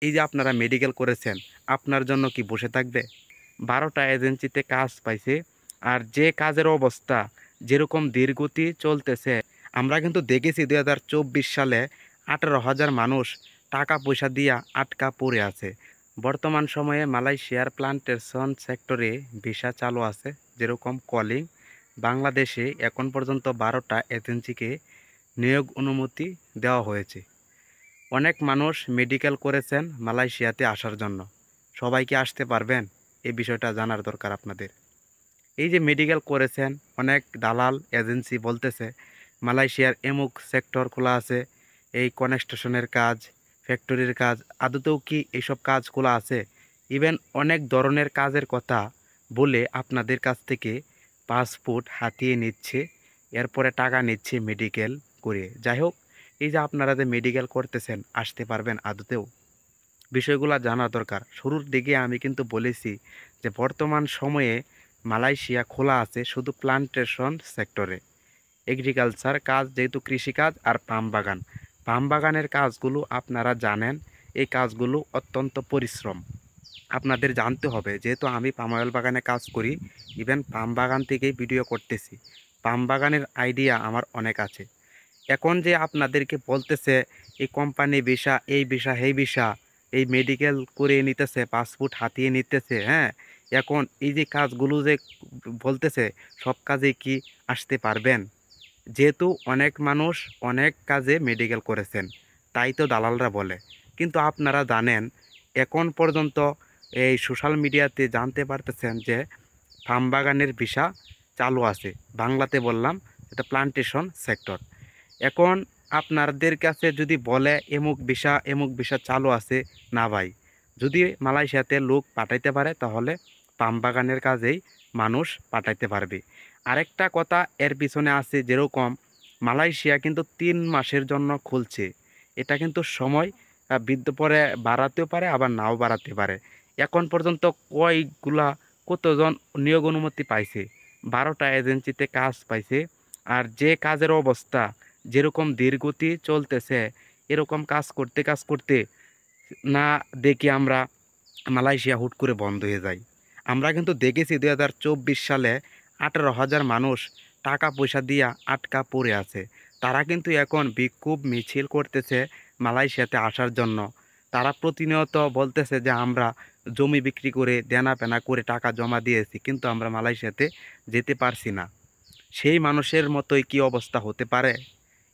এই যে আপনারা মেডিকেল করেছেন, আপনার জন্য কি বসে থাকবে? ১২টা এজেন্সিতে কাজ পাইছে। আর যে কাজের অবস্থা যেরকম ধীরগতি চলতেছে, আমরা কিন্তু দেখেছি ২০২৪ সালে ১৮,০০০ মানুষ টাকা পয়সা দিয়া আটকা পড়ে আছে। বর্তমান সময়ে মালয়েশিয়ার প্লান্টেশন সেক্টরে ভিসা চালু আছে, যেরকম কলিং। বাংলাদেশে এখন পর্যন্ত ১২টা এজেন্সিকে নিয়োগ অনুমতি দেওয়া হয়েছে। অনেক মানুষ মেডিকেল করেছেন মালয়েশিয়াতে আসার জন্য। সবাই কি আসতে পারবেন? এই বিষয়টা জানার দরকার আপনাদের। এই যে মেডিকেল করেছেন, অনেক দালাল এজেন্সি বলতেছে মালয়েশিয়ার এমুক সেক্টর খোলা আছে, এই কনস্ট্রাকশনের কাজ, ফ্যাক্টরির কাজ। আদতেও কি এইসব কাজ খোলা আছে? ইভেন অনেক ধরনের কাজের কথা বলে আপনাদের কাছ থেকে পাসপোর্ট হাতিয়ে নিচ্ছে, এরপরে টাকা নিচ্ছে মেডিকেল করে। যাই হোক, এই যে আপনারা যে মেডিকেল করতেছেন, আসতে পারবেন আদতেও? বিষয়গুলো জানা দরকার। শুরুর দিকে আমি কিন্তু বলেছি যে বর্তমান সময়ে মালয়েশিয়া খোলা আছে শুধু প্লান্টেশন সেক্টরে। এগ্রিকালচার কাজ, যেহেতু কৃষিকাজ আর পাম বাগান। পাম বাগানের কাজগুলো আপনারা জানেন, এই কাজগুলো অত্যন্ত পরিশ্রম। আপনাদের জানতে হবে, যেহেতু আমি পাম অয়েল বাগানে কাজ করি, ইভেন পাম বাগান থেকেই ভিডিও করতেছি। পাম বাগানের আইডিয়া আমার অনেক আছে। এখন যে আপনাদেরকে বলতেছে এই কোম্পানি ভিসা, এই ভিসা, এই ভিসা, এই মেডিকেল করে নিতেছে, পাসপোর্ট হাতিয়ে নিতেছে, হ্যাঁ, এখন এই যে কাজগুলো যে বলতেছে, সব কাজে কি আসতে পারবেন? যেহেতু অনেক মানুষ অনেক কাজে মেডিকেল করেছেন, তাই তো দালালরা বলে। কিন্তু আপনারা জানেন, এখন পর্যন্ত এই সোশ্যাল মিডিয়াতে জানতে পারতেছেন যে ফার্ম বাগানের ভিসা চালু আছে। বাংলাতে বললাম, এটা প্লান্টেশন সেক্টর। এখন আপনাদের কাছে যদি বলে এমুক ভিসা চালু আছে, না ভাই, যদি মালয়েশিয়াতে লোক পাঠাইতে পারে তাহলে পাম বাগানের কাজেই মানুষ পাঠাইতে পারবে। আরেকটা কথা এর পিছনে আছে, যেরকম মালয়েশিয়া কিন্তু ৩ মাসের জন্য খুলছে। এটা কিন্তু সময় বৃদ্ধ পরে বাড়াতেও পারে, আবার নাও বাড়াতে পারে। এখন পর্যন্ত কয়গুলা কতজন নিয়োগ অনুমতি পাইছে? ১২টা এজেন্সিতে কাজ পাইছে। আর যে কাজের অবস্থা যেরকম ধীরগতি চলতেছে, এরকম কাজ করতে না দেখি আমরা মালয়েশিয়া হুট করে বন্ধ হয়ে যায়। আমরা কিন্তু দেখেছি ২০২৪ সালে ১৮,০০০ মানুষ টাকা পয়সা দিয়া আটকা পড়ে আছে। তারা কিন্তু এখন বিক্ষোভ মিছিল করতেছে মালয়েশিয়াতে আসার জন্য। তারা প্রতিনিয়ত বলতেছে যে আমরা জমি বিক্রি করে দেনা পেনা করে টাকা জমা দিয়েছি, কিন্তু আমরা মালয়েশিয়াতে যেতে পারছি না। সেই মানুষের মতোই কি অবস্থা হতে পারে?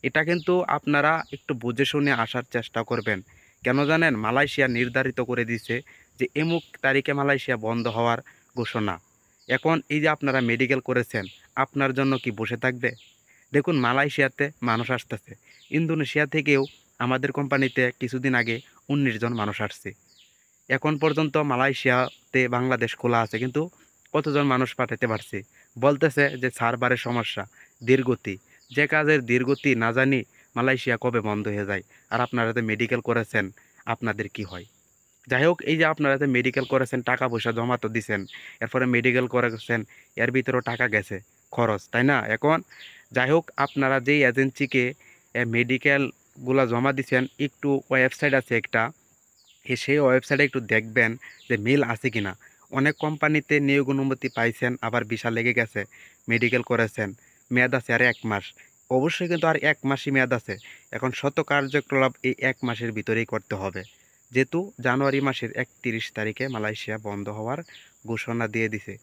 এটা কিন্তু আপনারা একটু বুঝে শুনে আসার চেষ্টা করবেন। কেন জানেন? মালয়েশিয়া নির্ধারিত করে দিছে যে এমুক তারিখে মালয়েশিয়া বন্ধ হওয়ার ঘোষণা। এখন এই যে আপনারা মেডিকেল করেছেন, আপনার জন্য কি বসে থাকবে? দেখুন, মালয়েশিয়াতে মানুষ আসতেছে। ইন্দোনেশিয়া থেকেও আমাদের কোম্পানিতে কিছুদিন আগে ১৯ জন মানুষ আসছে। এখন পর্যন্ত মালয়েশিয়াতে বাংলাদেশ খোলা আছে, কিন্তু কতজন মানুষ পাঠাতে পারছে? বলতেছে যে সার্ভারের সমস্যা, ধীরগতি। যে কাজের ধীরগতি না জানি মালয়েশিয়া কবে বন্ধ হয়ে যায়। আর আপনারা যে মেডিকেল করেছেন, আপনাদের কি হয়? যাই হোক, এই যে আপনারা যে মেডিকেল করেছেন, টাকা পয়সা জমা তো দিছেন, এরপরে মেডিকেল করেছেন, এর ভিতরেও টাকা গেছে খরচ, তাই না? এখন যাই হোক, আপনারা যেই এজেন্সিকে মেডিকেলগুলা জমা দিছেন, একটু ওয়েবসাইট আছে একটা, সেই ওয়েবসাইটে একটু দেখবেন যে মিল আছে কিনা। অনেক কোম্পানিতে নিয়োগ অনুমতি পাইছেন, আবার ভিসা লেগে গেছে, মেডিকেল করেছেন, মেয়াদ আছে আর ১ মাস। অবশ্যই কিন্তু আর ১ মাসই মেয়াদ আছে। এখন শত কার্যকলাপ এই ১ মাসের ভিতরেই করতে হবে, যেহেতু জানুয়ারি মাসের ৩১ তারিখে মালয়েশিয়া বন্ধ হওয়ার ঘোষণা দিয়ে দিছে।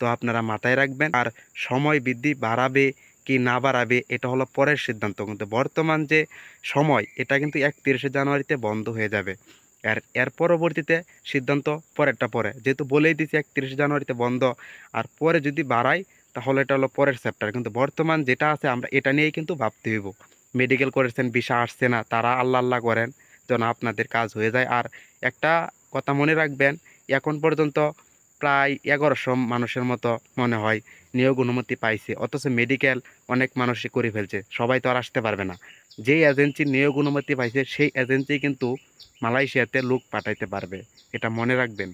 তো আপনারা মাথায় রাখবেন। আর সময় বৃদ্ধি বাড়াবে কি না বাড়াবে, এটা হলো পরের সিদ্ধান্ত। কিন্তু বর্তমান যে সময়, এটা কিন্তু ৩১শে জানুয়ারিতে বন্ধ হয়ে যাবে। এর পরবর্তীতে সিদ্ধান্ত পরেরটা পরে, যেহেতু বলেই দিচ্ছে ৩১ জানুয়ারিতে বন্ধ। আর পরে যদি বাড়াই, তাহলে এটা হলো পরের চ্যাপ্টার। কিন্তু বর্তমান যেটা আছে, আমরা এটা নিয়েই কিন্তু ভাবতে হইব। মেডিকেল করেছেন, ভিসা আসছে না, তারা আল্লাহ আল্লাহ করেন যেন আপনাদের কাজ হয়ে যায়। আর একটা কথা মনে রাখবেন, এখন পর্যন্ত প্রায় ১১০০ মানুষের মতো মনে হয় নিয়োগ অনুমতি পাইছে, অথচ মেডিকেল অনেক মানুষই করে ফেলছে। সবাই তো আর আসতে পারবে না। যেই এজেন্সির নিয়োগ অনুমতি পাইছে, সেই এজেন্সি কিন্তু মালয়েশিয়াতে লোক পাঠাইতে পারবে। এটা মনে রাখবেন।